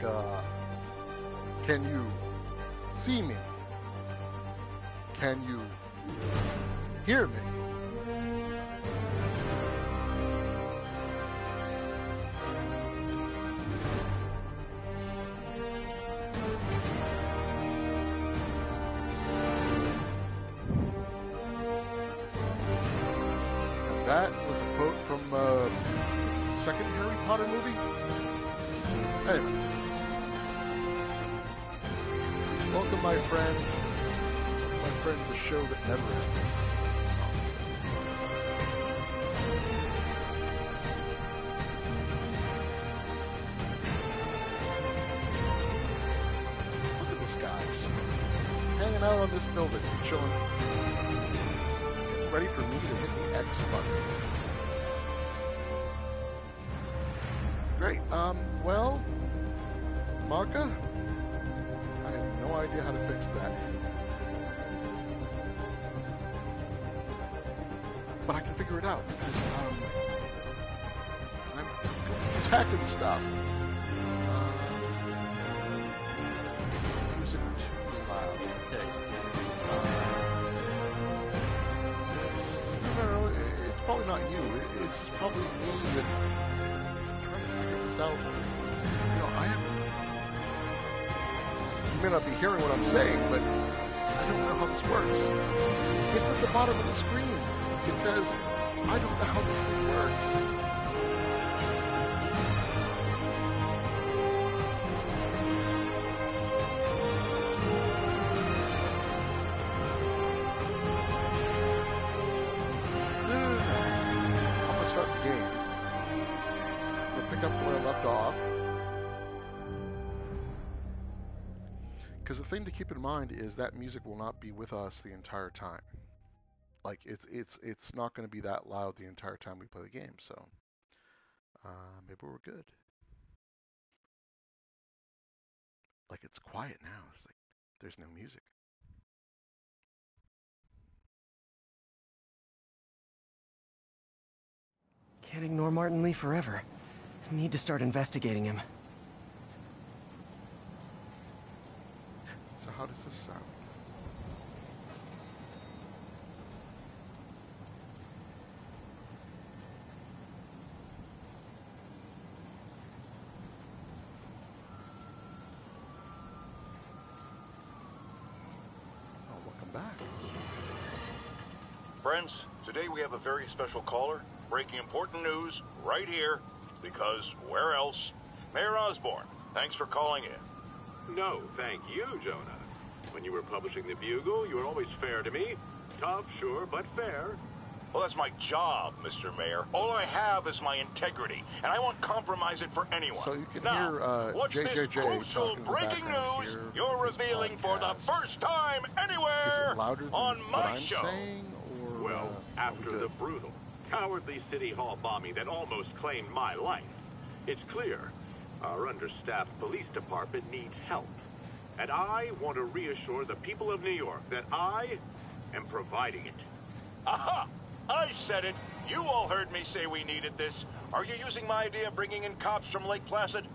can you see me? Can you hear me? That was a quote from the second Harry Potter movie. Anyway. Welcome, my friend. My friend, the show that never ends. Look at this guy just hanging out on this building, chilling. Ready for me to hit the X button. Great. Well, Marka, I have no idea how to fix that. But I can figure it out because I'm attacking stuff. Music too loud. Okay. It's probably not you. It's just probably me that trying to figure this out. You know, you may not be hearing what I'm saying, but I don't know how this works. It's at the bottom of the screen. It says, I don't know how this thing works. Up where I left off, because the thing to keep in mind is that music will not be with us the entire time. Like it's not going to be that loud the entire time we play the game. So maybe we're good. Like it's quiet now. It's like there's no music. Can't ignore Martin Lee forever. Need to start investigating him. So how does this sound? Oh, welcome back. Friends, today we have a very special caller, breaking important news right here. Because where else? Mayor Osborne, thanks for calling in. No, thank you, Jonah. When you were publishing the Bugle, you were always fair to me. Tough, sure, but fair. Well, that's my job, Mr. Mayor. All I have is my integrity, and I won't compromise it for anyone. So you can now, hear what's JJJ this crucial breaking news here, you're revealing for the first time anywhere Is it louder than on what my I'm show? Saying, or, well, after the brutal, cowardly City Hall bombing that almost claimed my life, it's clear our understaffed police department needs help. And I want to reassure the people of New York that I am providing it. Aha! I said it! You all heard me say we needed this. Are you using my idea of bringing in cops from Lake Placid?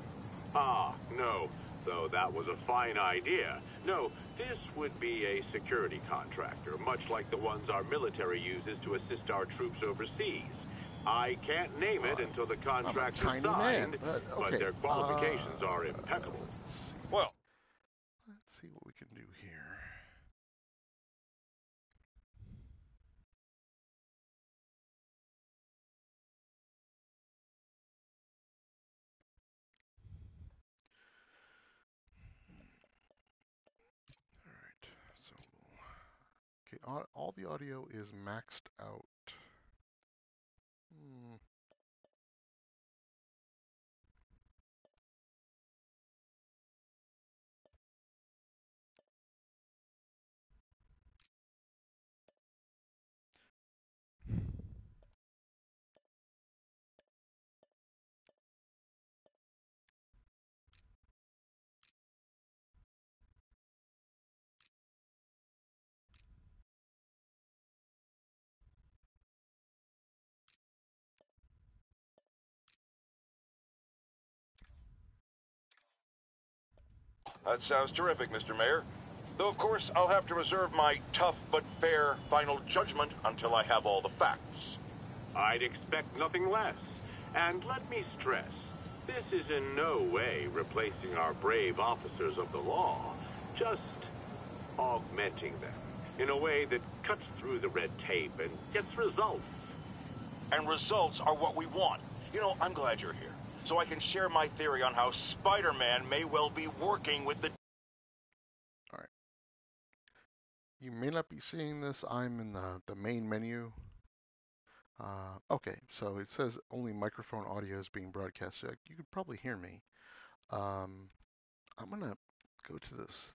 Ah, no. Though that was a fine idea. No, this would be a security contractor, much like the ones our military uses to assist our troops overseas. I can't name it until the contract's signed, but their qualifications are impeccable. Well, let's see what we can do here. Okay, all the audio is maxed out. That sounds terrific, Mr. Mayor. Though, of course, I'll have to reserve my tough but fair final judgment until I have all the facts. I'd expect nothing less. And let me stress, this is in no way replacing our brave officers of the law, just augmenting them in a way that cuts through the red tape and gets results. And results are what we want. You know, I'm glad you're here, so I can share my theory on how Spider-Man may well be working with the... All right. You may not be seeing this. I'm in the main menu. Okay, so it says only microphone audio is being broadcast. So you could probably hear me. I'm gonna go to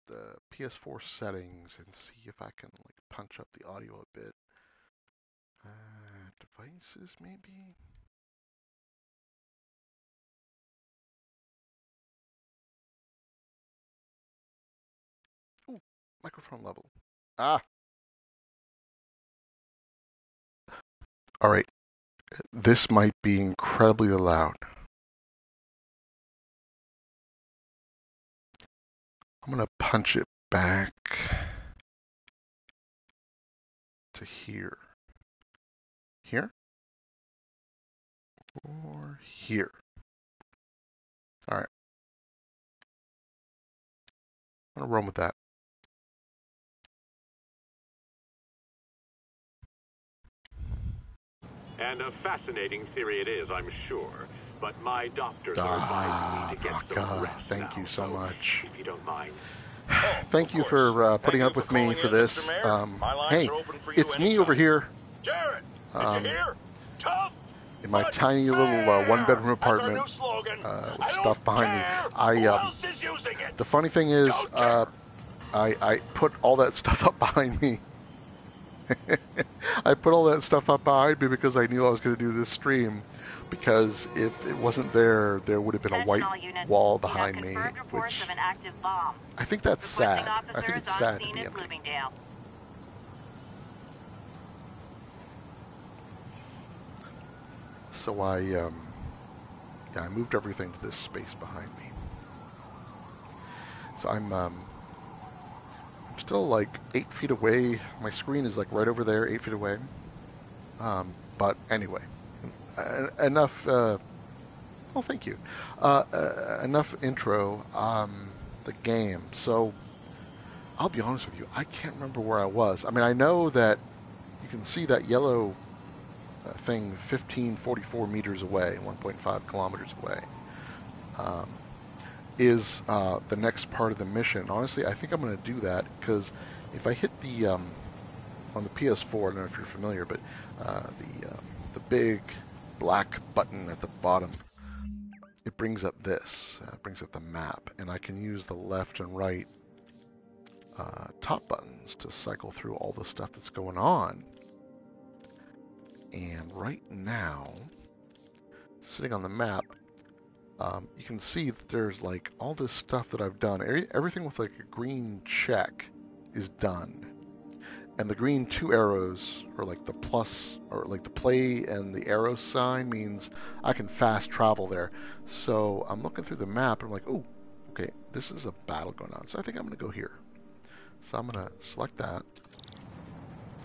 the PS4 settings and see if I can like punch up the audio a bit. Devices maybe. Ooh, microphone level. Ah. All right. This might be incredibly loud. I'm gonna punch it back to here. Here? Or here. All right. I'm gonna run with that. And a fascinating theory it is, I'm sure. But my doctors are advising me to get some rest thank now, you so much. if you don't mind. Thank you for putting up with me for this. Hey, it's me over here. Jared, did you hear? Tough in my but tiny little fair. one-bedroom That's our apartment new slogan. with I don't stuff behind me. care who else is using it. The funny thing is, Don't care. I put all that stuff up behind me. I put all that stuff up behind me because I knew I was going to do this stream. Because if it wasn't there, there would have been a white wall behind me. Which of an active bomb. I think that's sad. I think it's sad to be empty. Bloomingdale. So I moved everything to this space behind me. So I'm still like 8 feet away. My screen is like right over there, 8 feet away. But anyway, enough. Well, thank you. Enough intro. The game. So I'll be honest with you. I can't remember where I was. I mean, I know that you can see that yellow thing 1544 meters away, 1.5 kilometers away, is the next part of the mission. Honestly, I think I'm going to do that because if I hit the on the PS4, I don't know if you're familiar, but the big black button at the bottom, it brings up this, brings up the map, and I can use the left and right top buttons to cycle through all the stuff that's going on. And right now, sitting on the map, you can see that there's like all this stuff that I've done. Everything with like a green check is done. And the green two arrows, or like the plus, or like the play and the arrow sign, means I can fast travel there. So I'm looking through the map and I'm like, oh, okay, this is a battle going on. So I think I'm going to go here. So I'm going to select that.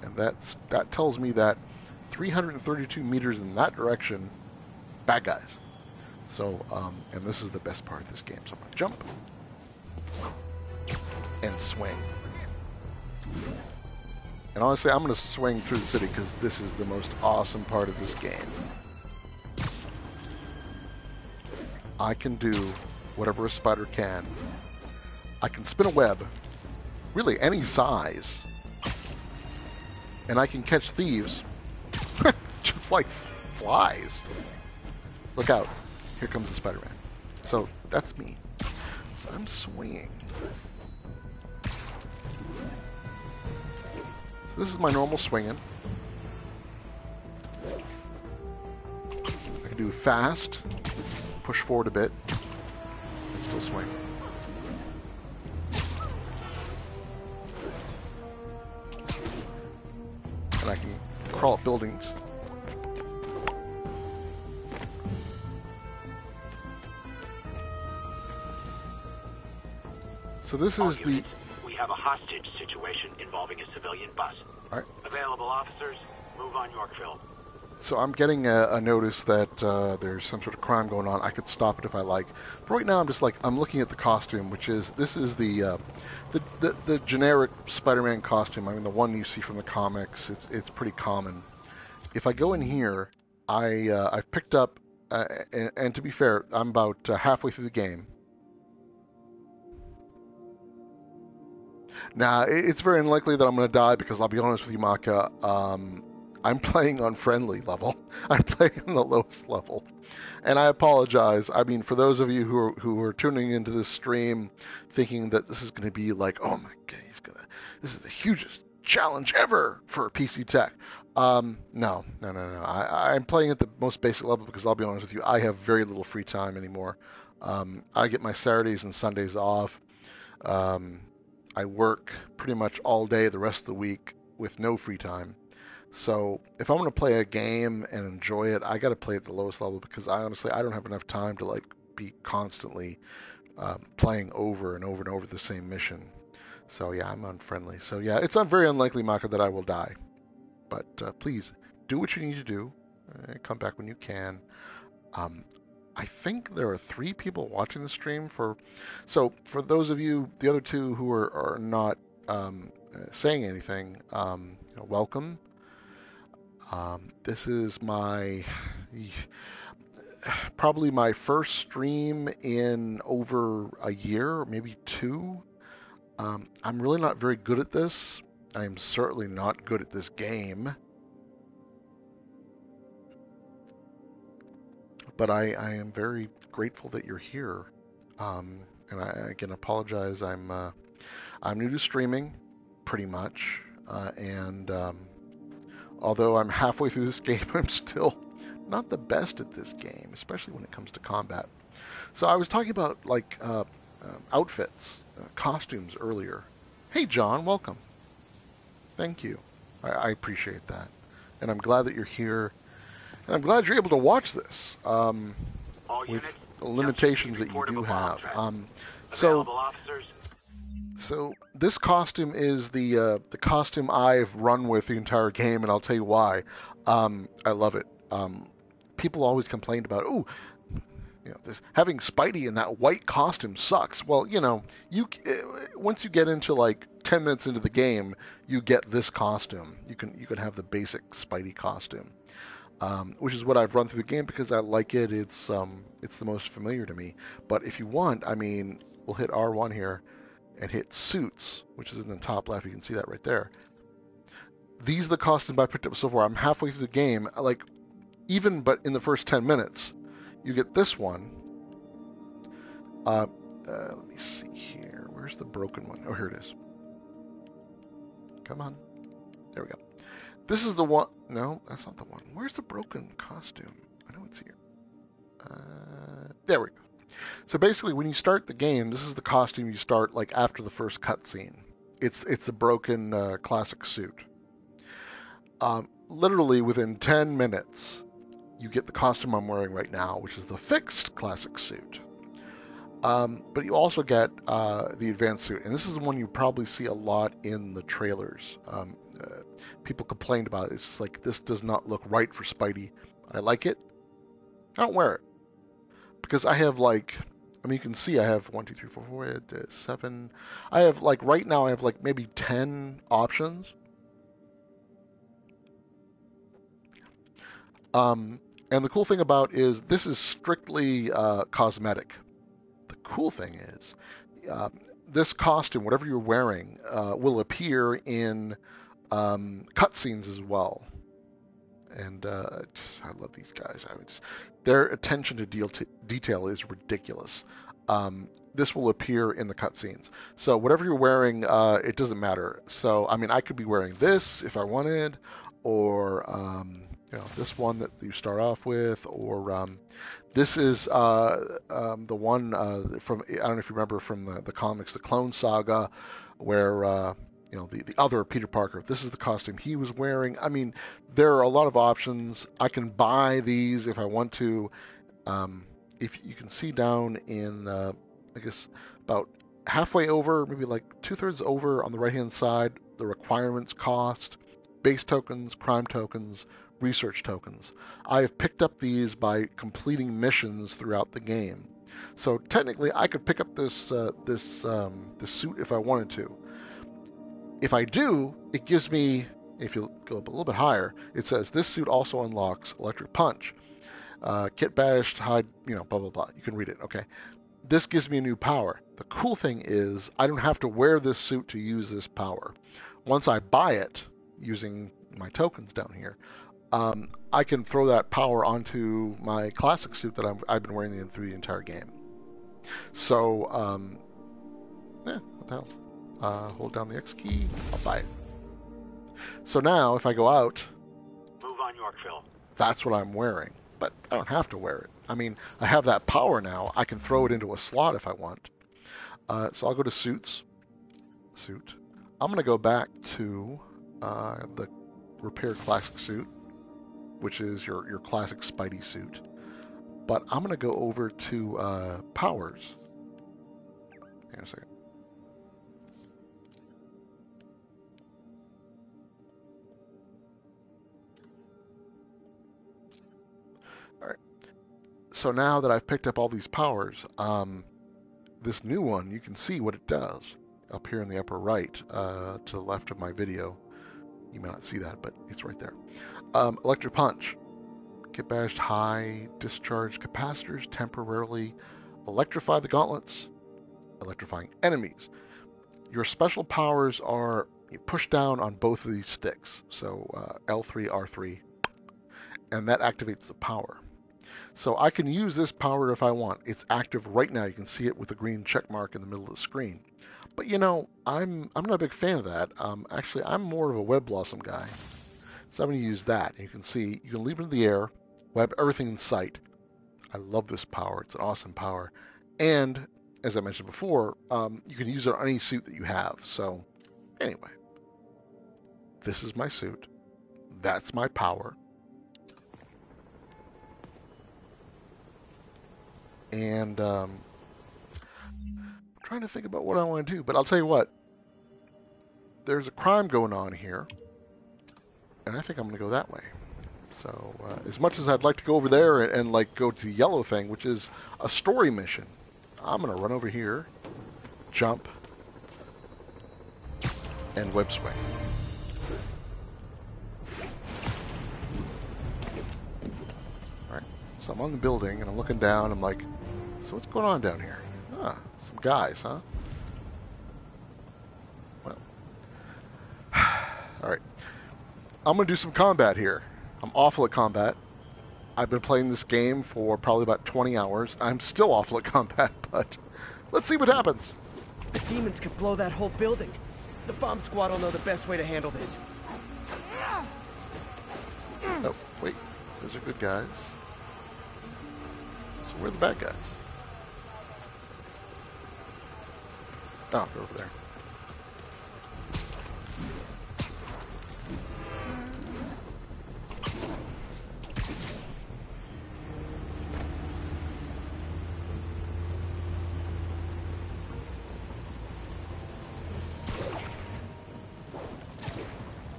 And that tells me that 332 meters in that direction, bad guys. So, and this is the best part of this game. So I'm going to jump and swing. And honestly, I'm going to swing through the city because this is the most awesome part of this game. I can do whatever a spider can. I can spin a web, really any size, and I can catch thieves just like flies. Look out. Here comes the Spider-Man. So that's me. So I'm swinging. So this is my normal swinging. I can do fast, push forward a bit, and still swing. And I can crawl up buildings. So this All is the... units, we have a hostage situation involving a civilian bus. All right. Available officers, move on Yorkville. So I'm getting a notice that there's some sort of crime going on. I could stop it if I like. But right now I'm just like, I'm looking at the costume, which is, this is the generic Spider-Man costume. I mean, the one you see from the comics. It's pretty common. If I go in here, I've picked up, and to be fair, I'm about halfway through the game. Now, it's very unlikely that I'm going to die because I'll be honest with you, Maka. I'm playing on friendly level. I'm playing on the lowest level, and I apologize. I mean, for those of you who are tuning into this stream, thinking that this is going to be like, oh my god, this is the hugest challenge ever for PC tech. No. I'm playing at the most basic level because I'll be honest with you, I have very little free time anymore. I get my Saturdays and Sundays off. I work pretty much all day the rest of the week with no free time. So if I'm going to play a game and enjoy it, I got to play at the lowest level because I don't have enough time to like be constantly playing over and over and over the same mission. So yeah, I'm unfriendly. So yeah, it's not very unlikely, Maka, that I will die. But please do what you need to do. Come back when you can. I think there are 3 people watching the stream. So for those of you, the other 2 who are not saying anything, welcome. This is probably my first stream in over a year, maybe 2. I'm really not very good at this. I'm certainly not good at this game. But I am very grateful that you're here. And I again apologize. I'm new to streaming, pretty much, and although I'm halfway through this game, I'm still not the best at this game, especially when it comes to combat. So I was talking about like outfits, costumes earlier. Hey, John, welcome. Thank you. I appreciate that, and I'm glad that you're here. And I'm glad you're able to watch this with the limitations that you do have. So this costume is the costume I've run with the entire game, and I'll tell you why. I love it. People always complained about, having Spidey in that white costume sucks. Well, once you get into like 10 minutes into the game, you get this costume. You can have the basic Spidey costume. Which is what I've run through the game because I like it. It's the most familiar to me. But if you want, I mean, we'll hit R1 here and hit suits, which is in the top left. You can see that right there. These are the costumes I picked up so far. I'm halfway through the game. Like, but in the first 10 minutes, you get this one. Let me see here. Where's the broken one? Oh, here it is. Come on. There we go. This is the one. No, that's not the one. Where's the broken costume? I know it's here. There we go. So basically, when you start the game, this is the costume you start like after the first cutscene. It's a broken classic suit. Literally within 10 minutes, you get the costume I'm wearing right now, which is the fixed classic suit. But you also get the advanced suit, and this is the one you probably see a lot in the trailers. People complained about it. It's just like, this does not look right for Spidey. I like it. I don't wear it. Because I have like, I mean, you can see I have 1, 2, 3, 4, 4, 7. I have like, right now I have like maybe 10 options. And the cool thing about is this is strictly cosmetic. The cool thing is this costume, whatever you're wearing, will appear in cutscenes as well. And I love these guys. Their attention to detail is ridiculous. This will appear in the cutscenes. So whatever you're wearing, it doesn't matter. So, I mean, I could be wearing this if I wanted, or this one that you start off with, or this is the one from, I don't know if you remember from the comics, the Clone Saga, where the other Peter Parker. This is the costume he was wearing. I mean, there are a lot of options. I can buy these if I want to. If you can see down in, I guess, about halfway over, maybe like 2/3 over on the right-hand side, the requirements cost, base tokens, crime tokens, research tokens. I have picked up these by completing missions throughout the game. So technically, I could pick up this suit if I wanted to. If I do, it gives me, if you go up a little bit higher, it says this suit also unlocks electric punch, kit bashed, hide, blah blah blah. You can read it. Okay. This gives me a new power. The cool thing is I don't have to wear this suit to use this power. Once I buy it using my tokens down here, I can throw that power onto my classic suit that I've been wearing through the entire game. So, what the hell? Hold down the X key. I'll buy it. So now, if I go out, Move on, Yorkville. that's what I'm wearing. But I don't have to wear it. I mean, I have that power now. I can throw it into a slot if I want. So I'll go to suits. Suit. I'm going to go back to the repair classic suit, which is your classic Spidey suit. But I'm going to go over to powers. Hang on a second. All right. So now that I've picked up all these powers, this new one, you can see what it does up here in the upper right to the left of my video. You may not see that, but it's right there. Electric punch. Get bashed high, discharge capacitors, temporarily electrify the gauntlets, electrifying enemies. Your special powers are pushed down on both of these sticks, so L3, R3, and that activates the power. So I can use this power if I want. It's active right now. You can see it with the green check mark in the middle of the screen. But I'm not a big fan of that. Actually, I'm more of a web blossom guy. So I'm going to use that. You can see, you can leave it in the air, web everything in sight. I love this power. It's an awesome power. And, as I mentioned before, you can use it on any suit that you have. So, anyway. This is my suit. That's my power. And, I'm trying to think about what I want to do. But I'll tell you what. There's a crime going on here. And I think I'm going to go that way. So, as much as I'd like to go over there and like go to the yellow thing, which is a story mission, I'm going to run over here, jump, and web swing. Alright, so I'm on the building, and I'm looking down, I'm like, so what's going on down here? Ah, some guys, huh? Well, alright. I'm going to do some combat here. I'm awful at combat. I've been playing this game for probably about 20 hours. I'm still awful at combat, but let's see what happens. The demons could blow that whole building. The bomb squad will know the best way to handle this. Oh, wait. Those are good guys. So where are the bad guys? Oh, they're over there.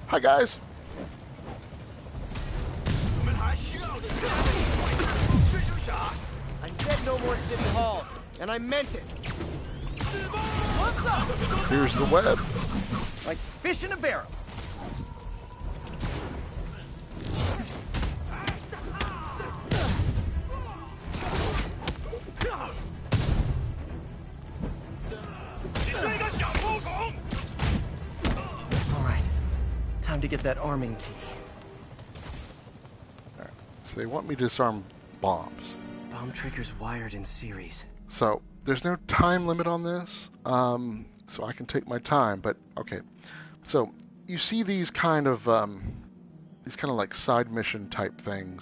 Hi, guys. I said no more city halls, and I meant it. What's up? Here's the web. Like fish in a barrel. Time to get that arming key. All right. So they want me to disarm bombs. Bomb triggers wired in series. So there's no time limit on this, so I can take my time. But okay, so you see these kind of like side mission type things,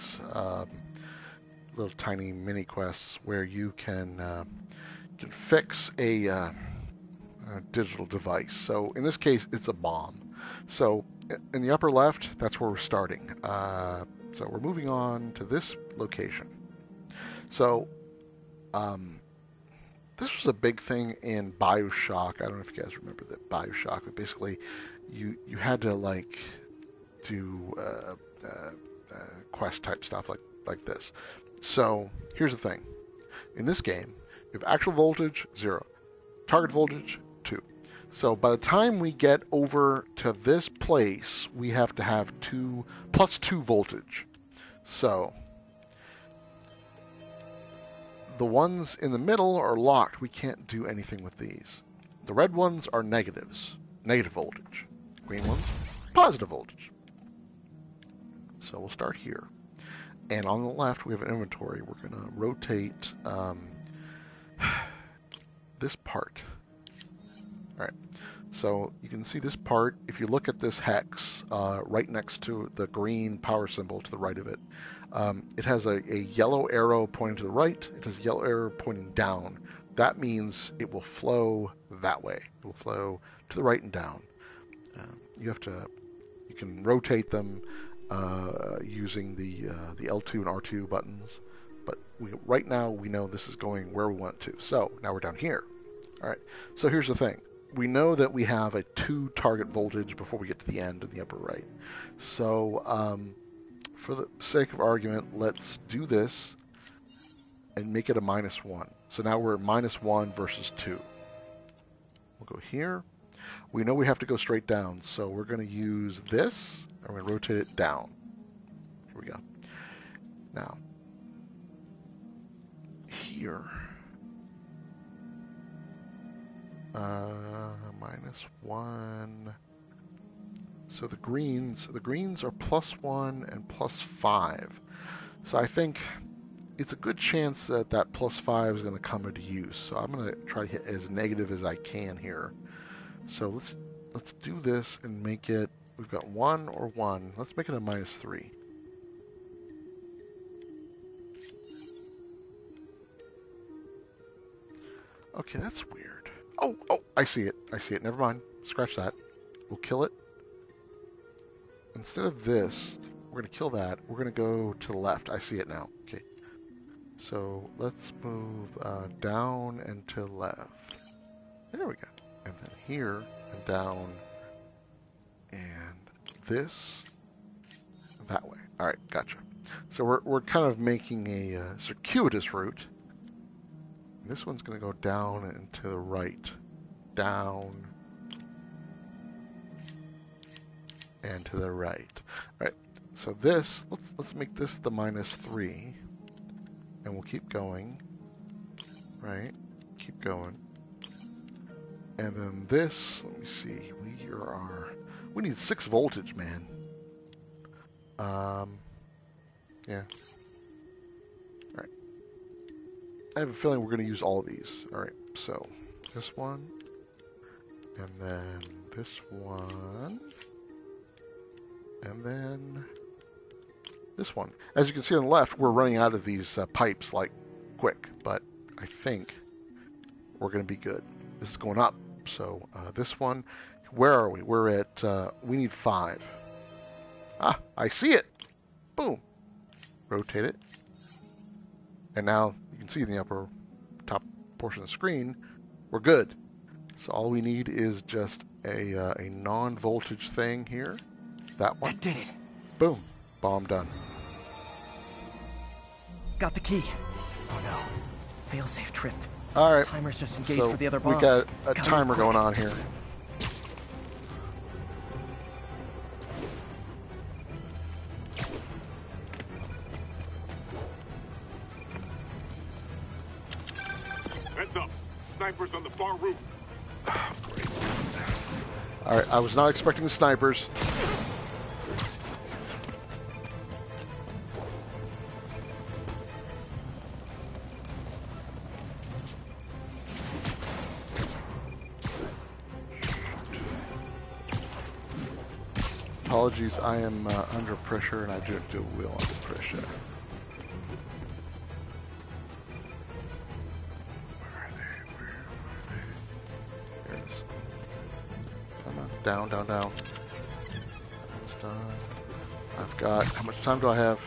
little tiny mini quests where you can fix a digital device. So in this case, it's a bomb. So in the upper left, that's where we're starting. So we're moving on to this location. So this was a big thing in BioShock. I don't know if you guys remember that BioShock, but basically you had to like do quest type stuff like this. So here's the thing. In this game, we have actual voltage 0, target voltage 2. So by the time we get over to this place, we have to have +2 voltage. So the ones in the middle are locked. We can't do anything with these. The red ones are negatives, negative voltage. Green ones, positive voltage. So we'll start here. And on the left, we have an inventory. We're going to rotate this part. All right. So you can see this part. If you look at this hex right next to the green power symbol to the right of it, it has a yellow arrow pointing to the right. It has a yellow arrow pointing down. That means it will flow that way. It will flow to the right and down. You can rotate them using the L2 and R2 buttons. But right now we know this is going where we want to. So now we're down here. All right. So here's the thing. We know that we have a 2 target voltage before we get to the end in the upper right. So for the sake of argument, let's do this and make it a -1. So now we're at -1 versus 2. We'll go here. We know we have to go straight down, so we're going to use this, and we're going to rotate it down. Here we go. Now, here, -1. So the greens are +1 and +5. So I think it's a good chance that that +5 is going to come into use. So I'm going to try to hit as negative as I can here. So let's do this and make it. We've got 1 or 1. Let's make it a -3. Okay, that's weird. Oh, I see it. Never mind. Scratch that. We'll kill it. Instead of this, we're going to kill that. We're going to go to the left. I see it now. Okay. So let's move down and to the left. There we go. And then here and down and this that way. All right, gotcha. So we're kind of making a circuitous route. This one's going to go down and to the right, down, and to the right. All right. So this, let's make this the -3, and we'll keep going. Right. Keep going. And then this, let me see. We need 6 voltage, man. Yeah. All right. I have a feeling we're going to use all of these. All right, so this one, and then this one, and then this one. As you can see on the left, we're running out of these pipes like quick, but I think we're going to be good. This is going up, so this one, where are we? We're at, we need 5. Ah, I see it! Boom! Rotate it. And now you can see in the upper top portion of the screen, we're good. So all we need is just a non-voltage thing here. That one. That did it. Boom. Bomb done. Got the key. Oh no. Failsafe tripped. All right. Timer's just engaged So for the other bombs. we got a Gotta timer move going quick. on here. Heads up. Snipers on the far roof. Oh, great. All right. I was not expecting the snipers. Apologies, I am under pressure and I don't do well under pressure. Where are they? There it is. Come on, down, down, down. That's done. I've got, how much time do I have?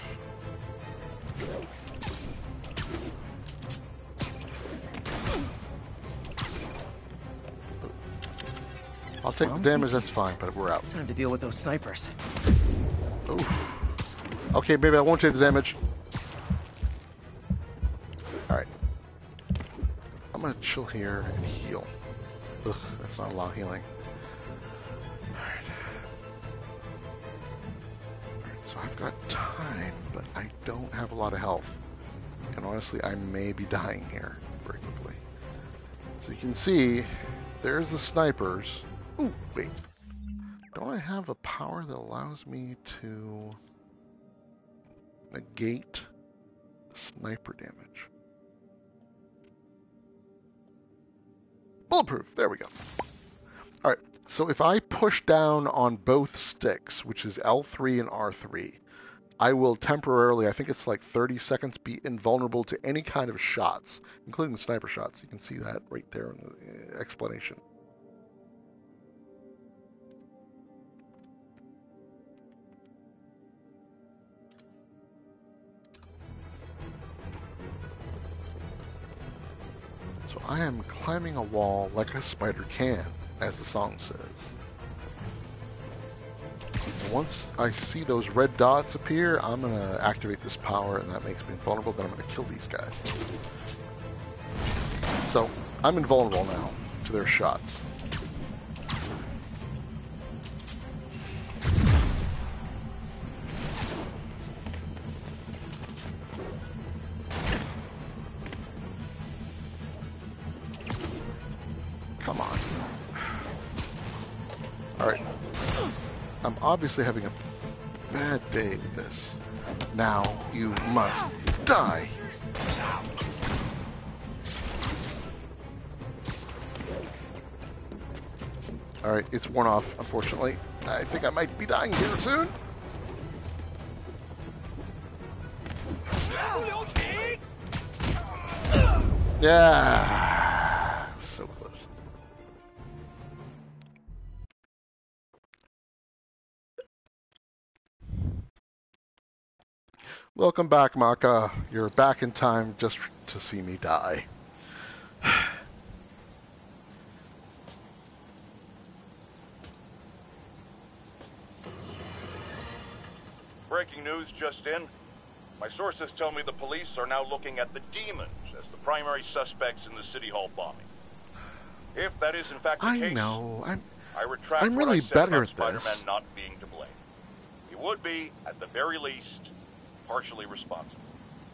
I'll take the Mom's damage, that's confused. fine, but we're out. Time to deal with those snipers. Oof. Okay, maybe I won't take the damage. Alright. I'm gonna chill here and heal. Ugh, that's not a lot of healing. Alright. Alright, so I've got time, but I don't have a lot of health. And honestly, I may be dying here very quickly. So you can see, there's the snipers. Ooh, wait. Don't I have a power that allows me to negate sniper damage? Bulletproof, there we go. Alright, so if I push down on both sticks, which is L3 and R3, I will temporarily, I think it's like 30 seconds, be invulnerable to any kind of shots, including sniper shots. You can see that right there in the explanation. So I am climbing a wall like a spider can, as the song says. And once I see those red dots appear, I'm going to activate this power, and that makes me invulnerable. Then I'm going to kill these guys. So I'm invulnerable now to their shots. Come on. Alright. I'm obviously having a bad day with this. Now you must die. Alright, it's worn off, unfortunately. I think I might be dying here soon. Yeah. So close. Welcome back, Maka. You're back in time just to see me die. Breaking news just in. My sources tell me the police are now looking at the demons as the primary suspects in the City Hall bombing. If that is in fact the case, I retract I'm what really I said better about at this. Spider-Man not being to blame. He would be, at the very least, partially responsible.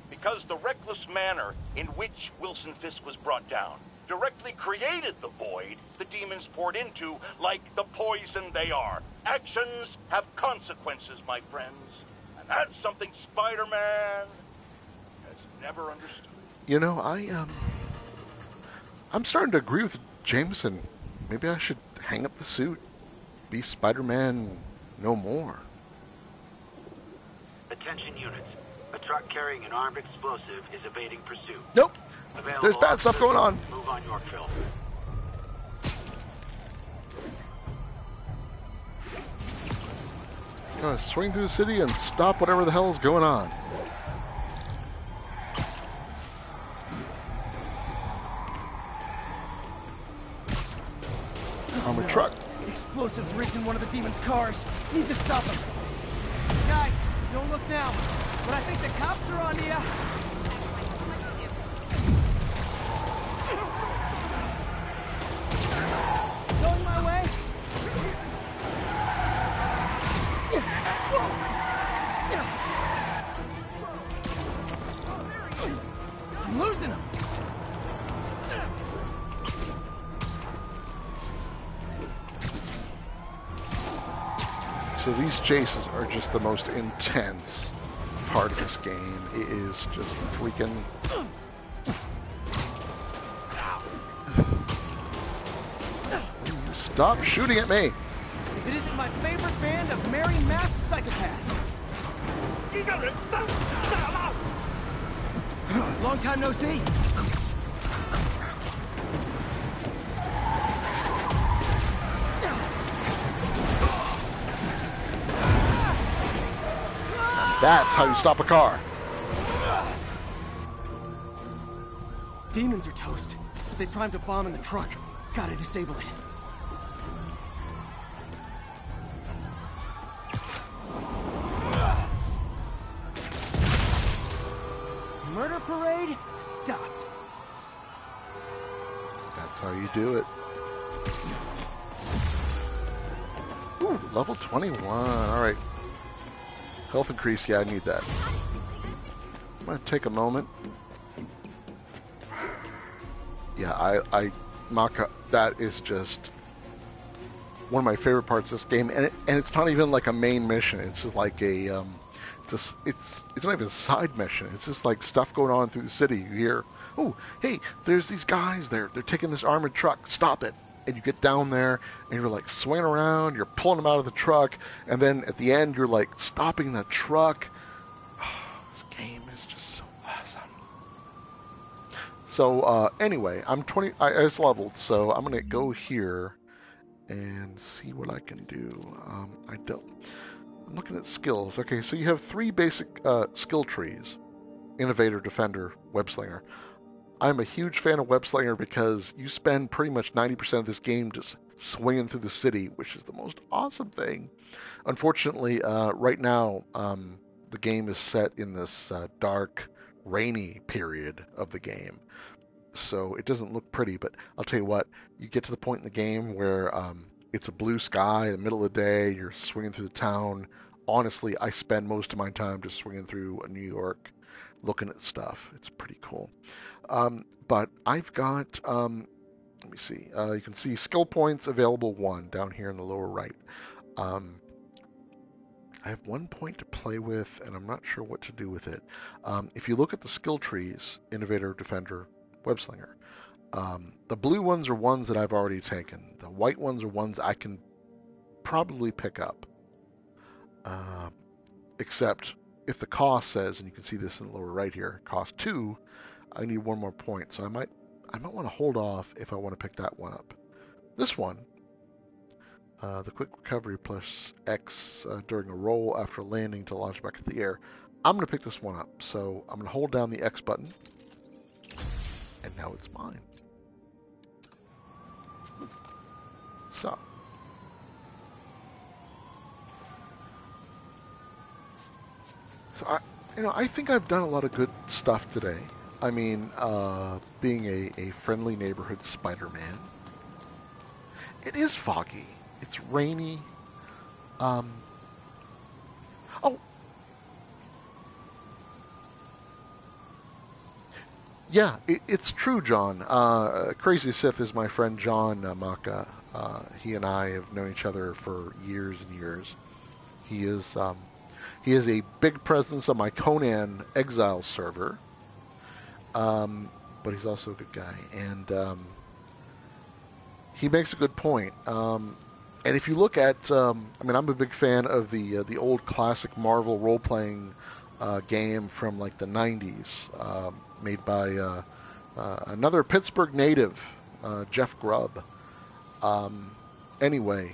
Because the reckless manner in which Wilson Fisk was brought down directly created the void the demons poured into, like the poison they are. Actions have consequences, my friends. And that's something Spider-Man has never understood. You know, I'm starting to agree with Jameson. Maybe I should hang up the suit. Be Spider-Man no more. Attention units. A truck carrying an armed explosive is evading pursuit. Nope. Available There's bad stuff going on. Move on Yorkville. Gonna swing through the city and stop whatever the hell is going on. Armored truck. Explosives rigged in one of the demons' cars. Need to stop them. Guys, don't look now. But I think the cops are on to you. Going my way. I'm losing them. So these chases are just the most intense part of this game. It is just freaking... Stop shooting at me! If it isn't my favorite band of merry masked psychopaths. Long time no see. That's how you stop a car. Demons are toast, but they primed a bomb in the truck. Gotta disable it. murder parade stopped. That's how you do it. Ooh, level 21. Alright. Health increase, yeah, I need that. I'm going to take a moment. Yeah, Maka, that is just one of my favorite parts of this game, and it's not even like a main mission. It's just like a it's not even a side mission. It's just like stuff going on through the city. You hear, oh, hey, there's these guys. They're taking this armored truck. Stop it! And you get down there, and you're like swinging around. You're pulling them out of the truck, and then at the end, you're like stopping the truck. This game is just so awesome. So anyway, I'm 20. I just leveled, so I'm gonna go here and see what I can do. I'm looking at skills. Okay, so you have 3 basic skill trees: Innovator, Defender, Webslinger. I'm a huge fan of Webslinger because you spend pretty much 90% of this game just swinging through the city, which is the most awesome thing. Unfortunately, right now, the game is set in this dark, rainy period of the game. So it doesn't look pretty, but I'll tell you what, you get to the point in the game where it's a blue sky in the middle of the day, you're swinging through the town. Honestly, I spend most of my time just swinging through New York, looking at stuff. It's pretty cool. But I've got, let me see, you can see skill points available 1 down here in the lower right. I have 1 point to play with, and I'm not sure what to do with it. If you look at the skill trees, Innovator, Defender, Webslinger, the blue ones are ones that I've already taken. The white ones are ones I can probably pick up. Except if the cost says, and you can see this in the lower right here, cost 2, I need 1 more point. So I might want to hold off if I want to pick that one up. This one, the quick recovery plus X during a roll after landing to launch back into the air. I'm going to pick this one up. So I'm going to hold down the X button, and now it's mine. So, I think I've done a lot of good stuff today. I mean, being a friendly neighborhood Spider-Man. It is foggy. It's rainy. Oh, yeah, it's true, John. Crazy Sith is my friend John Maka. He and I have known each other for years and years. He is a big presence on my Conan Exile server, but he's also a good guy, and he makes a good point. And if you look at, I'm a big fan of the old classic Marvel role-playing game from like the 90s, made by another Pittsburgh native, Jeff Grubb. Anyway,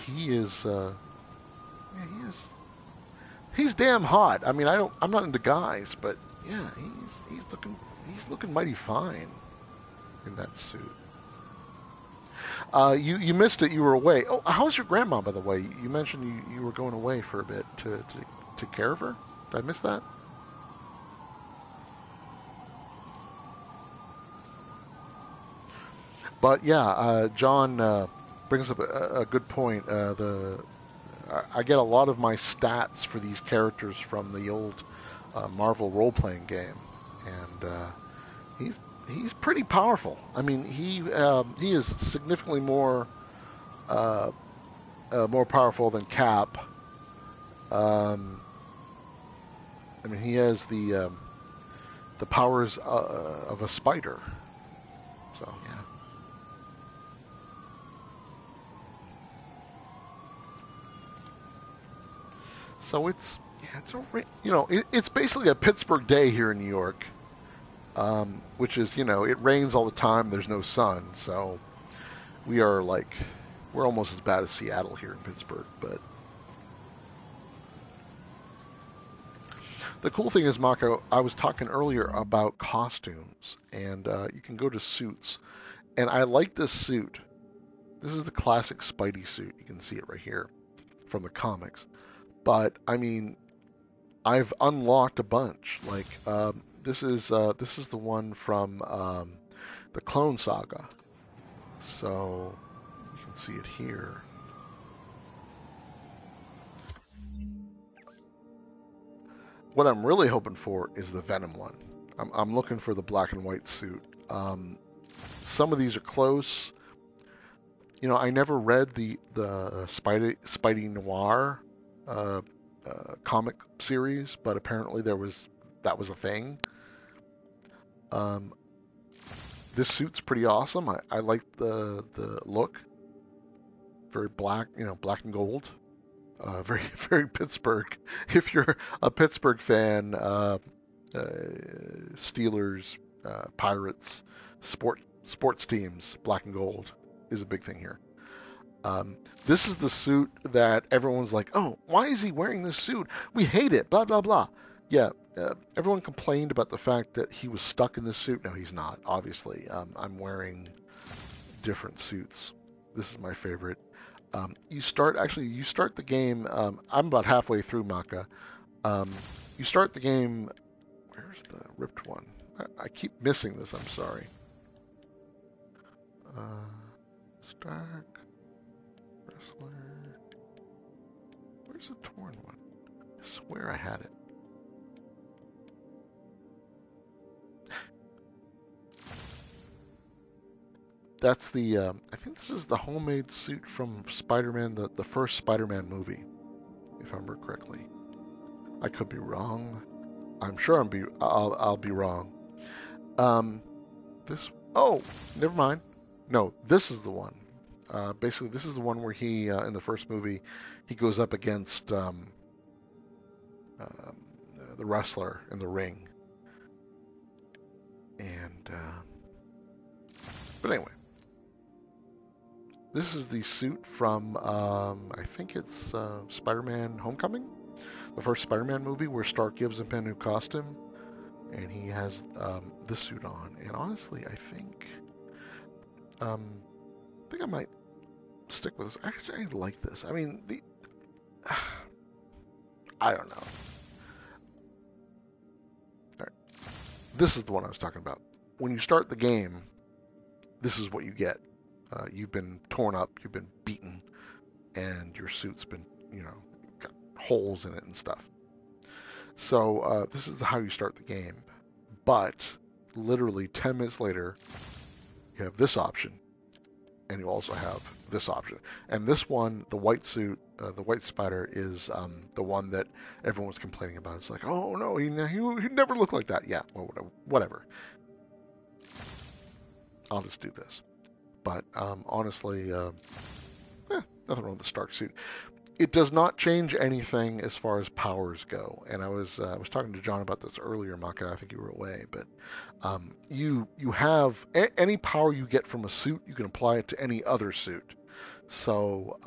he is, he's damn hot. I mean, I'm not into guys, but yeah, he's looking mighty fine in that suit. You missed it. You were away. Oh, how's your grandma, by the way? You mentioned you were going away for a bit to take care of her. Did I miss that? But yeah, John brings up a good point. I get a lot of my stats for these characters from the old Marvel role-playing game, and he's pretty powerful. I mean, he is significantly more powerful than Cap. He has the powers of a spider. So yeah. So it's basically a Pittsburgh day here in New York, which is, it rains all the time. There's no sun, so we're almost as bad as Seattle here in Pittsburgh. But the cool thing is, Mako, I was talking earlier about costumes, and you can go to suits, and I like this suit. This is the classic Spidey suit. You can see it right here from the comics. But, I mean, I've unlocked a bunch. Like this is the one from the Clone Saga. So you can see it here. What I'm really hoping for is the Venom one. I'm looking for the black and white suit. Some of these are close. You know, I never read the Spidey Noir uh, comic series, but apparently that was a thing. Um, this suit's pretty awesome. I like the look. Very black, you know, black and gold. Very very Pittsburgh. If you're a Pittsburgh fan, Steelers, Pirates, sports teams, black and gold is a big thing here. This is the suit that everyone's like, oh, why is he wearing this suit? We hate it, blah, blah, blah. Yeah, everyone complained about the fact that he was stuck in this suit. No, he's not, obviously. I'm wearing different suits. This is my favorite. You start the game. I'm about halfway through Maka. You start the game. Where's the ripped one? I keep missing this. I'm sorry. Stark. Wrestler. Where's the torn one? I swear I had it. That's the, I think this is the homemade suit from Spider-Man, the first Spider-Man movie, if I remember correctly. I could be wrong. I'm sure I'll be wrong. Oh, never mind. No, this is the one. Basically, this is the one where he, in the first movie, he goes up against the wrestler in the ring. And, but anyway. This is the suit from, I think it's Spider-Man Homecoming? The first Spider-Man movie where Stark gives him a new costume. And he has this suit on. And honestly, I think I might stick with this. Actually, I like this. I mean, I don't know. All right. This is the one I was talking about. When you start the game, this is what you get. You've been torn up, you've been beaten, and your suit's been, you know, got holes in it and stuff. So this is how you start the game. But literally 10 minutes later, you have this option, and you also have this option. And this one, the white suit, the white spider, is the one that everyone's complaining about. It's like, oh no, he never looked like that. Yeah, well, whatever. I'll just do this. But honestly, nothing wrong with the Stark suit. It does not change anything as far as powers go. And I was talking to John about this earlier, Maka. I think you were away, but you have any power you get from a suit, you can apply it to any other suit. So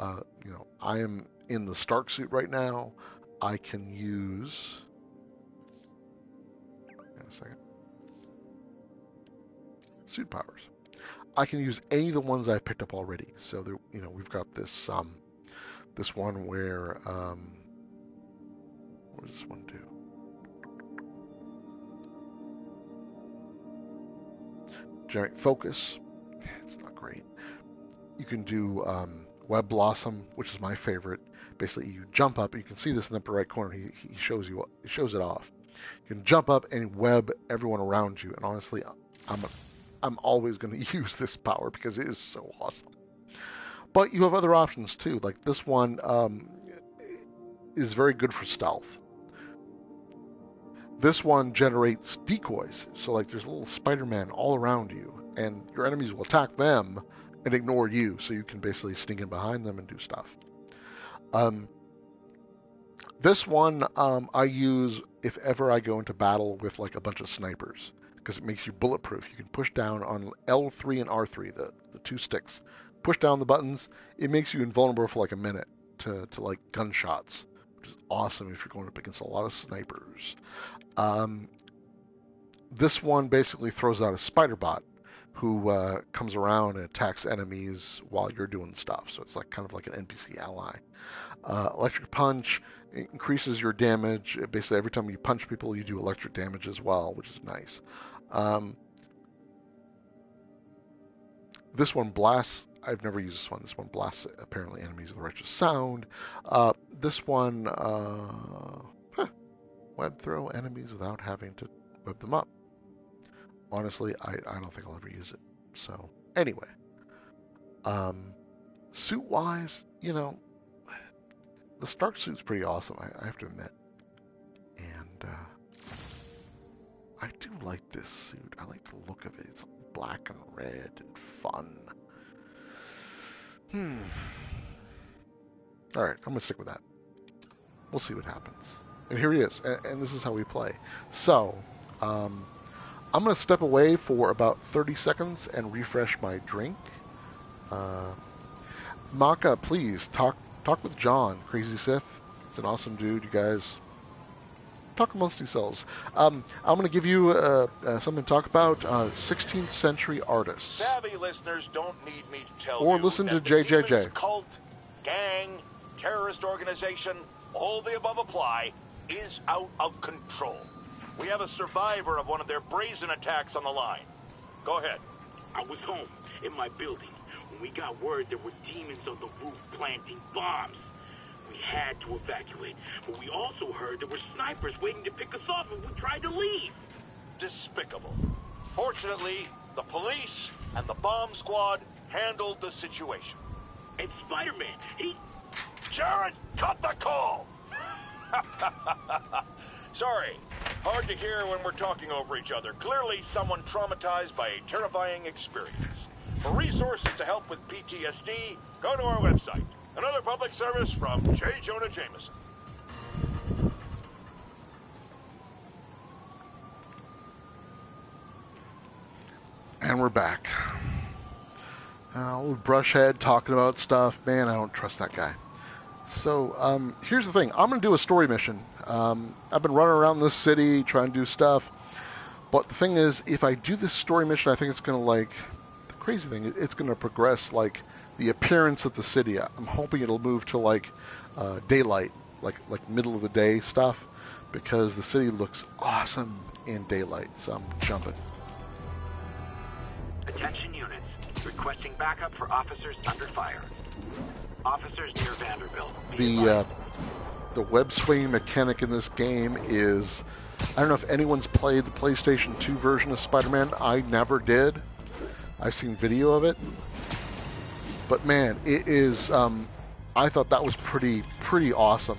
you know, I am in the Stark suit right now. I can use. Hang on a second. Suit powers. I can use any of the ones I've picked up already. So there, you know, we've got this this one where what does this one do? Generate focus. It's not great. You can do web blossom, which is my favorite. Basically, you jump up. You can see this in the upper right corner. He shows it off. You can jump up and web everyone around you. And honestly, I'm always going to use this power because it is so awesome. But you have other options too. Like this one is very good for stealth. This one generates decoys. So like there's a little Spider-Man all around you, and your enemies will attack them and ignore you. So you can basically sneak in behind them and do stuff. This one I use if ever I go into battle with like a bunch of snipers, because it makes you bulletproof. You can push down on L3 and R3, the two sticks. Push down the buttons. It makes you invulnerable for like a minute to like gunshots, which is awesome if you're going up against a lot of snipers. This one basically throws out a spider bot who comes around and attacks enemies while you're doing stuff. So it's like kind of like an NPC ally. Electric Punch increases your damage. Basically, every time you punch people, you do electric damage as well, which is nice. This one blasts. I've never used this one. This one blasts apparently enemies with a righteous sound. This one web throw enemies without having to web them up. Honestly, I don't think I'll ever use it. So anyway, suit wise, you know, the Stark suit's pretty awesome. I have to admit, and I do like this suit. I like the look of it. It's black and red and fun. All right, I'm gonna stick with that. We'll see what happens. And here he is, and this is how we play. So, I'm gonna step away for about 30 seconds and refresh my drink. Maka, please talk with John, Crazy Sith. It's an awesome dude. You guys talk amongst yourselves. I'm going to give you something to talk about. 16th century artists. Savvy listeners don't need me to tell you. Or listen to that the JJJ. Demons cult, gang, terrorist organization, all the above apply, is out of control. We have a survivor of one of their brazen attacks on the line. Go ahead. I was home, in my building, when we got word there were demons on the roof planting bombs. We had to evacuate, but we also heard there were snipers waiting to pick us off if we tried to leave. Despicable. Fortunately, the police and the bomb squad handled the situation. And Spider-Man, he... Jared, cut the call! Sorry. Hard to hear when we're talking over each other. Clearly someone traumatized by a terrifying experience. For resources to help with PTSD, go to our website. Another public service from J. Jonah Jameson. And we're back. Old Brushhead talking about stuff. Man, I don't trust that guy. So, here's the thing. I'm going to do a story mission. I've been running around this city trying to do stuff. But the thing is, if I do this story mission, I think it's going to, like... The crazy thing, it's going to progress, like, the appearance of the city. I'm hoping it'll move to, like, daylight. Like middle of the day stuff. Because the city looks awesome in daylight. So I'm jumping. Attention units. Requesting backup for officers under fire. Officers near Vanderbilt. The web swing mechanic in this game is... I don't know if anyone's played the PlayStation 2 version of Spider-Man. I never did. I've seen video of it. But man, it is... I thought that was pretty awesome.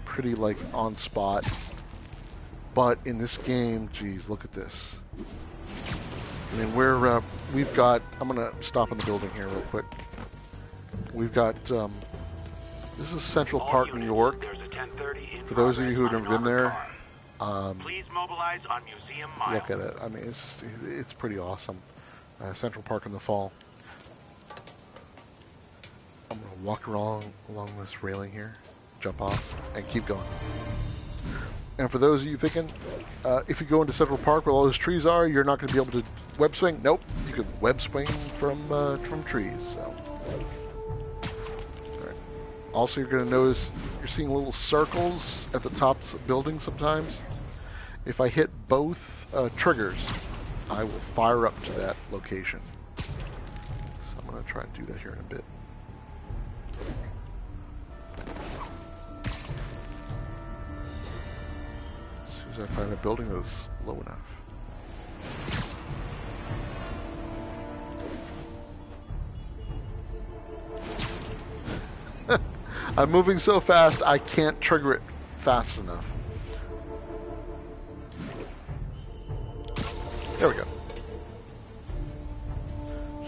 Pretty, like, on spot. But in this game, geez, look at this. I mean, we've got... I'm going to stop in the building here real quick. We've got... this is Central Park, New York. For those of you who have never been there, please mobilize on Museum Mile. look at it. I mean, it's pretty awesome. Central Park in the fall. I'm going to walk along this railing here, jump off, and keep going. And for those of you thinking, if you go into Central Park where all those trees are, you're not going to be able to web swing. Nope, you can web swing from trees. So, all right. Also, you're going to notice you're seeing little circles at the tops of buildings sometimes. If I hit both triggers, I will fire up to that location. So I'm going to try and do that here in a bit. As soon as I find a building that's low enough. I'm moving so fast I can't trigger it fast enough. There we go.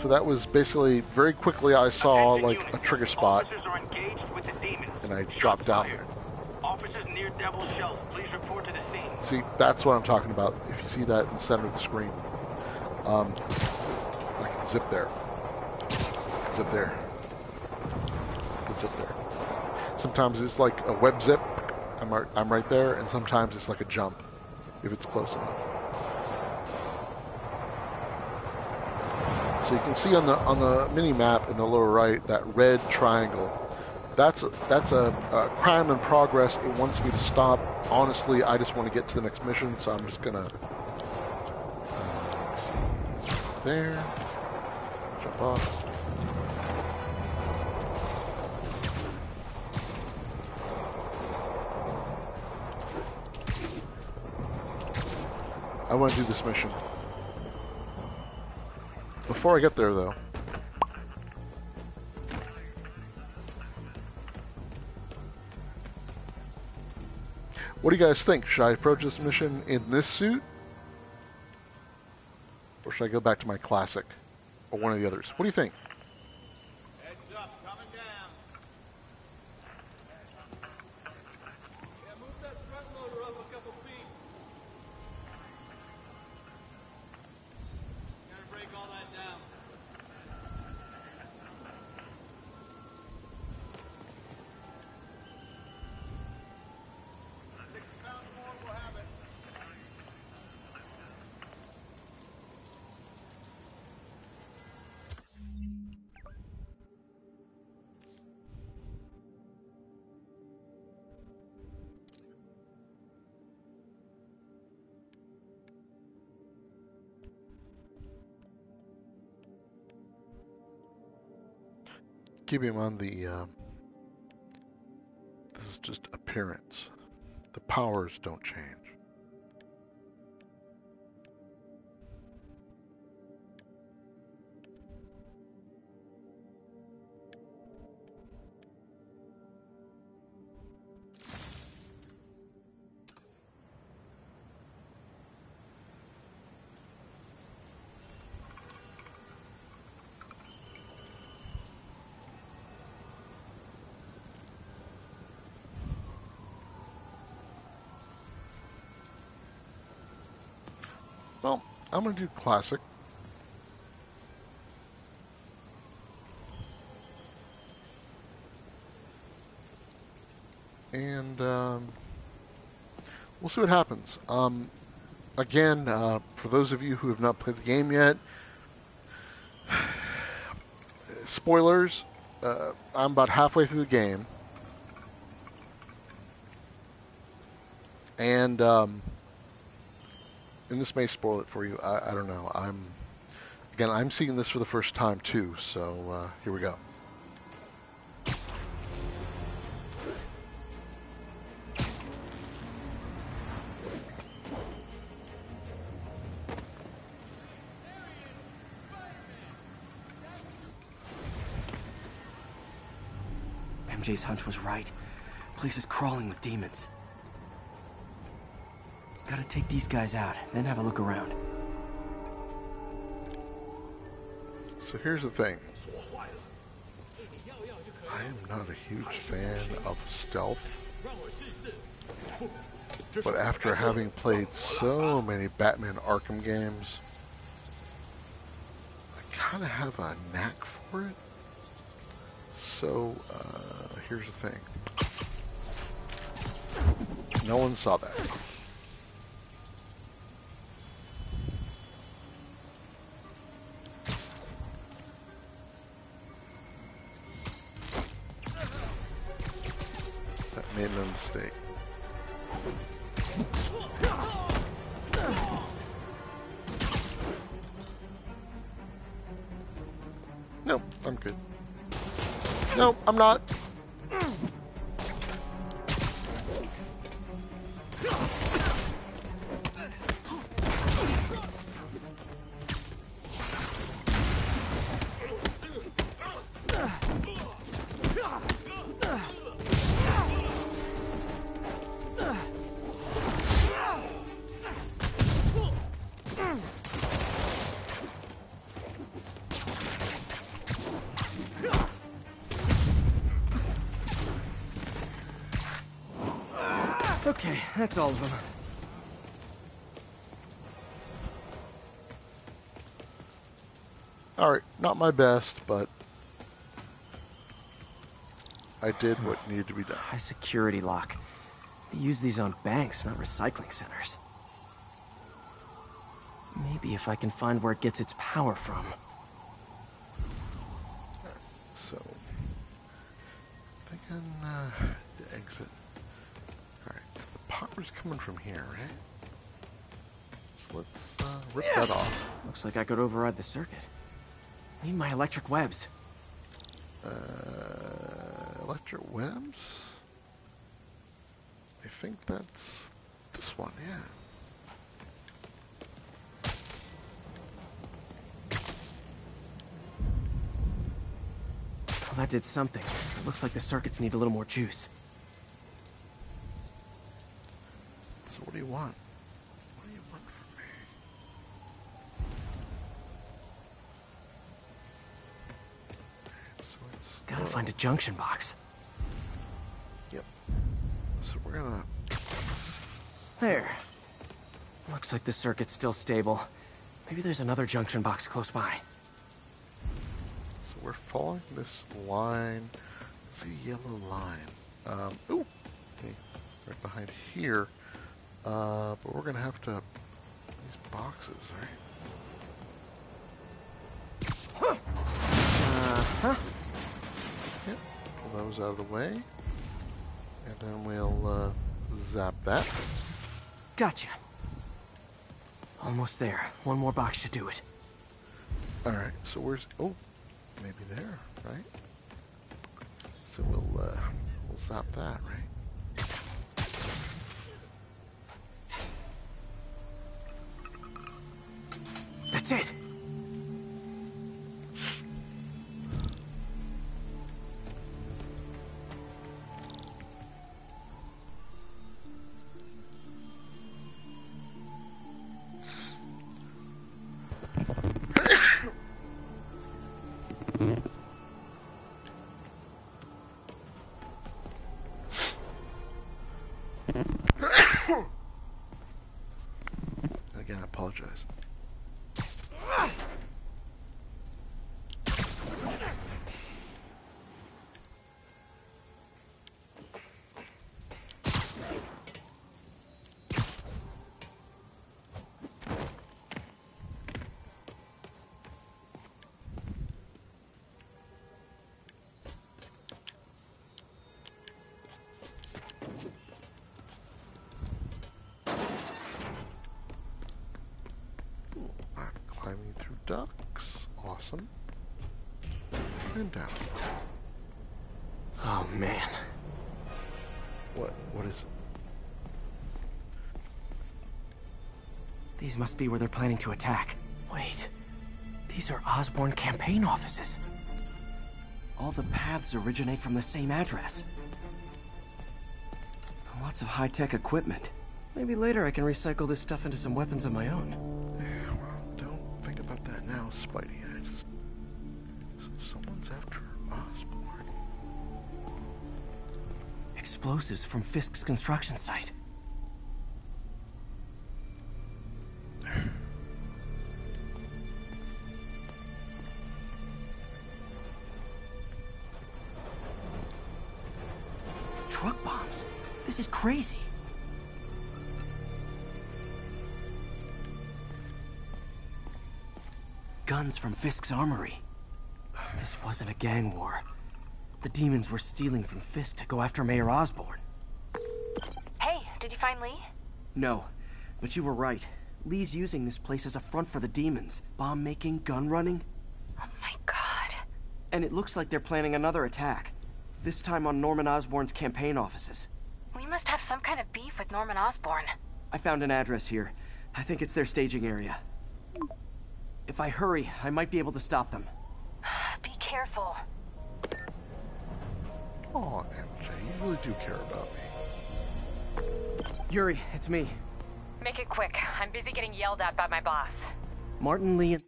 So that was basically, very quickly I saw like a trigger spot and I dropped down there. Officers near Devil's Shelf, please report to the scene. See, that's what I'm talking about. If you see that in the center of the screen. I can zip there. Zip there. Zip there. Sometimes it's like a web zip. I'm right there, and sometimes it's like a jump, if it's close enough. So you can see on the mini map in the lower right that red triangle. That's a crime in progress. It wants me to stop. Honestly, I just want to get to the next mission, so I'm just gonna there, jump off. I want to do this mission. Before I get there, though, what do you guys think? Should I approach this mission in this suit? Or should I go back to my classic? Or one of the others? What do you think? Heads up, coming down. Yeah, move that front loader up a couple feet. Gotta break all that down. 6 pounds more will have it. Keep in mind this is just appearance. The powers don't change. Well, I'm going to do classic. And we'll see what happens. Again, for those of you who have not played the game yet, spoilers, I'm about halfway through the game. And this may spoil it for you. I don't know. I'm seeing this for the first time too. So here we go. MJ's hunch was right. Place is crawling with demons. Gotta take these guys out, then have a look around. So here's the thing. I am not a huge fan of stealth. But after having played so many Batman Arkham games, I kind of have a knack for it. So, here's the thing. No one saw that. That made no mistake. No, I'm good. No, I'm not. Okay, that's all of them. Alright, not my best, but I did what needed to be done. High security lock. They use these on banks, not recycling centers. Maybe if I can find where it gets its power from. can exit. Alright, so the power's coming from here, right? So let's rip that off. Looks like I could override the circuit. Need my electric webs. Electric webs? I think that's this one, yeah. Well, that did something. It looks like the circuits need a little more juice. So what do you want? What do you want from me? So it's... Gotta find a junction box. Yep. So we're gonna... There. Looks like the circuit's still stable. Maybe there's another junction box close by. So we're following this line. It's a yellow line. Ooh! Okay. Right behind here. But we're gonna have to... These boxes, right? Uh-huh. Yep. Pull those out of the way. And then we'll, zap that. Gotcha. Almost there. One more box should do it. Alright, so where's... Oh! Maybe there, right? So we'll zap that, right? That's it! Again, I apologize. I'm climbing through ducts. Awesome. And down. Oh, man. What is it? These must be where they're planning to attack. Wait. These are Osborn campaign offices. All the paths originate from the same address. Lots of high-tech equipment. Maybe later I can recycle this stuff into some weapons of my own. Yeah, well, don't think about that now, Spidey. So someone's after Osborn. Explosives from Fisk's construction site. Truck bombs? This is crazy. Guns from Fisk's armory. This wasn't a gang war. The demons were stealing from Fisk to go after Mayor Osborn. Hey, did you find Lee? No, but you were right. Lee's using this place as a front for the demons. Bomb making, gun running. Oh my god. And it looks like they're planning another attack. This time on Norman Osborn's campaign offices. We must have some kind of beef with Norman Osborn. I found an address here. I think it's their staging area. If I hurry, I might be able to stop them. Be careful. Oh, MJ, you really do care about me. Yuri, it's me. Make it quick. I'm busy getting yelled at by my boss. Martin Lee and...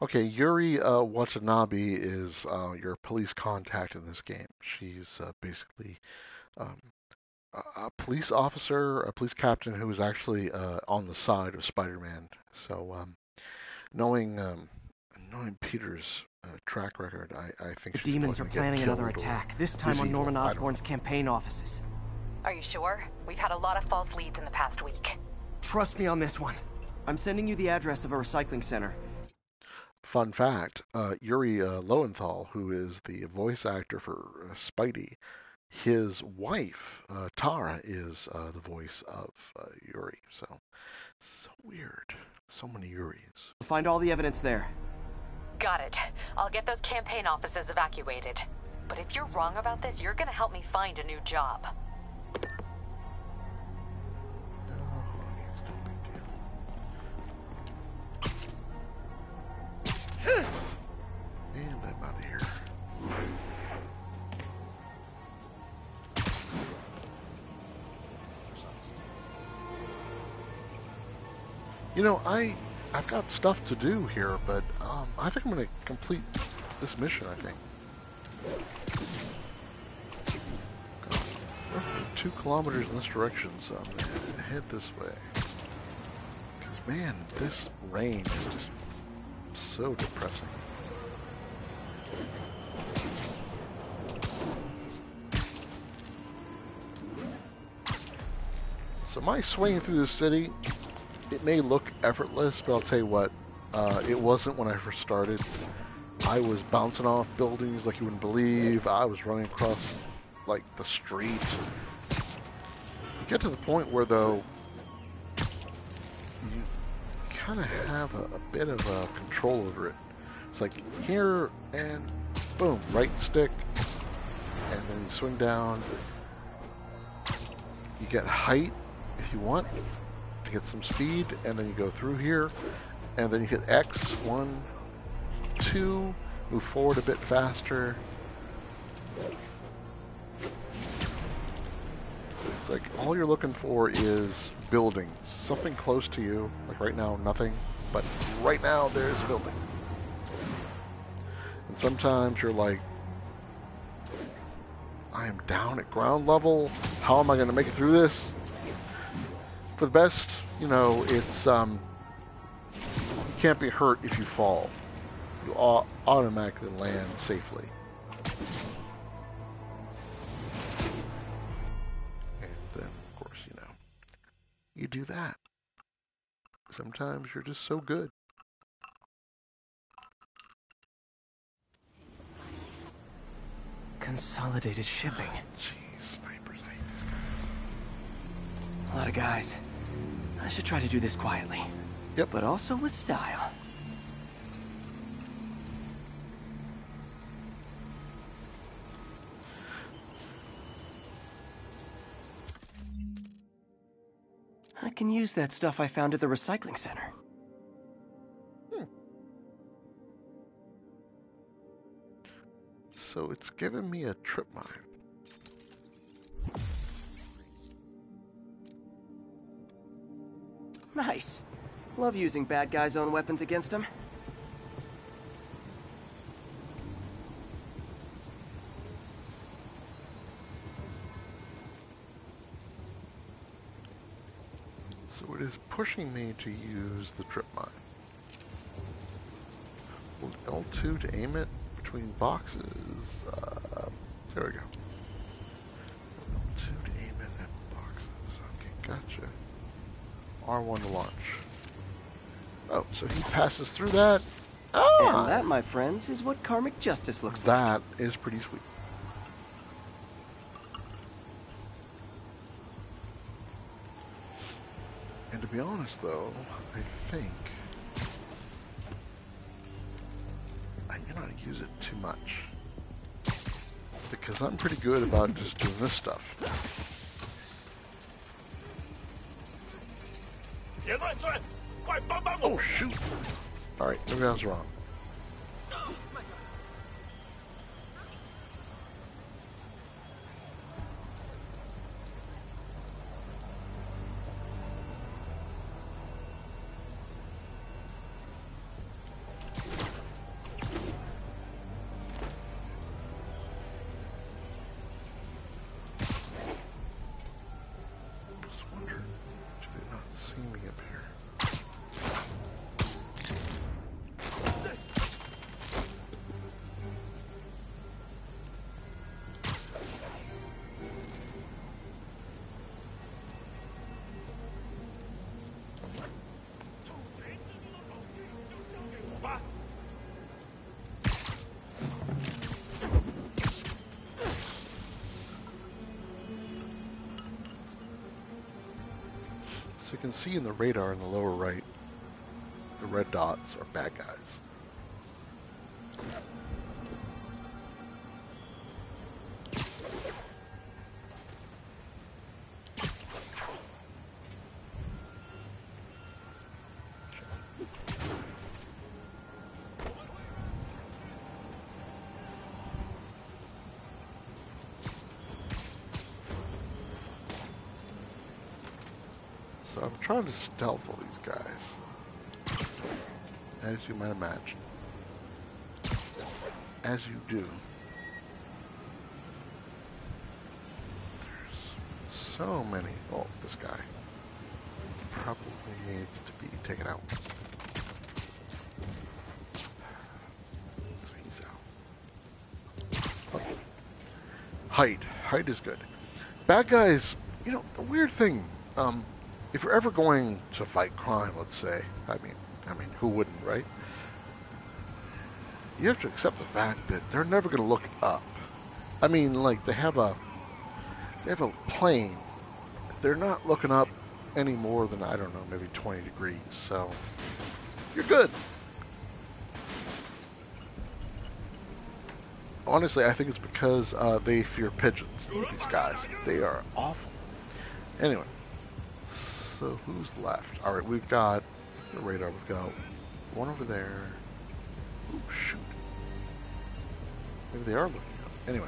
Okay, Yuri Watanabe is your police contact in this game. She's basically a police officer, a police captain who is actually on the side of Spider-Man. So, knowing Peter's track record, I think the she's demons are going to get planning another killed or attack, this time is on evil. Norman I don't Osborn's campaign offices. Are you sure? We've had a lot of false leads in the past week. Trust me on this one. I'm sending you the address of a recycling center. Fun fact, Yuri Lowenthal, who is the voice actor for Spidey, his wife, Tara, is the voice of Yuri. So weird. So many Yuris. Find all the evidence there. Got it. I'll get those campaign offices evacuated. But if you're wrong about this, you're gonna help me find a new job. It's no big deal. And I'm out of here. You know, I've got stuff to do here, but I think I'm going to complete this mission, I think. Roughly 2 kilometers in this direction, so I'm going to head this way. Because, man, this rain is just so depressing. So my swinging through the city, it may look effortless, but I'll tell you what, it wasn't when I first started. I was bouncing off buildings like you wouldn't believe. I was running across, like, the street. You get to the point where, though, you kind of have a bit of control over it. It's like here, and boom, right stick, and then you swing down. You get height if you want to get some speed, and then you go through here, and then you hit X, 1, 2, move forward a bit faster. It's like all you're looking for is buildings, something close to you. Like right now, nothing, but right now there's a building. And sometimes you're like, I am down at ground level. How am I going to make it through this? For the best, you know, it's you can't be hurt if you fall. You automatically land safely. And then, of course, you know, you do that. Sometimes you're just so good. Consolidated shipping. Jeez, snipers, I hate these guys. A lot of guys. I should try to do this quietly. Yep. But also with style. I can use that stuff I found at the recycling center. So it's giving me a trip mine. Nice. Love using bad guys' own weapons against them. So it is pushing me to use the trip mine. Hold L2 to aim it between boxes. There we go. L2 to aim it at boxes. Okay, gotcha. R1 to launch. Oh, so he passes through that. Ah! And that, my friends, is what karmic justice looks like. That is pretty sweet. And to be honest, though, I think I may not use it too much. Because I'm pretty good about just doing this stuff. Oh, shoot! Alright, maybe I was wrong. So you can see in the radar in the lower right, the red dots are bad guys. So I'm trying to stealth all these guys, as you might imagine. As you do. There's so many. Oh, this guy probably needs to be taken out. So he's out. Oh. Height. Height is good. Bad guys, you know, the weird thing, if you're ever going to fight crime, let's say, I mean, who wouldn't, right? You have to accept the fact that they're never going to look up. I mean, like they have a plane. They're not looking up any more than, I don't know, maybe 20 degrees. So you're good. Honestly, I think it's because they fear pigeons. These guys, they are awful. Anyway, so who's left? All right, we've got the radar. We've got one over there. Oh shoot! Maybe they are looking up. Anyway,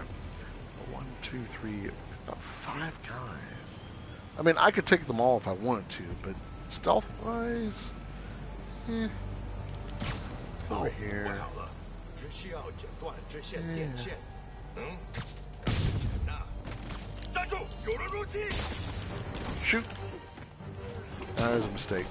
1, 2, 3, about 5 guys. I mean, I could take them all if I wanted to, but stealth-wise, let's go over here. Shoot! That was a mistake.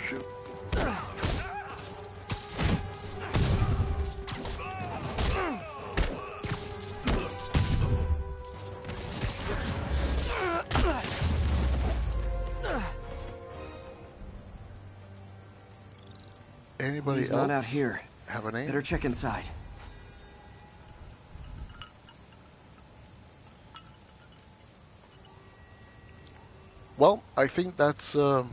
Shoot. Anybody He's else not out here. have a name? Better check inside. Well, I think that's it's a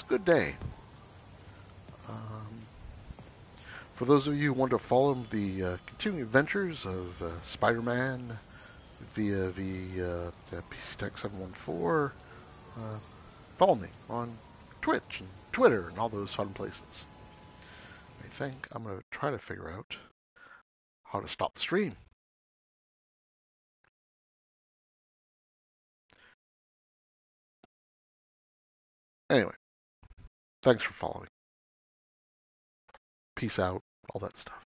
good day. For those of you who want to follow the continuing adventures of Spider-Man via the PC Tech 714, follow me on Twitch and Twitter and all those fun places. I think I'm going to try to figure out how to stop the stream. Anyway, thanks for following. Peace out, all that stuff.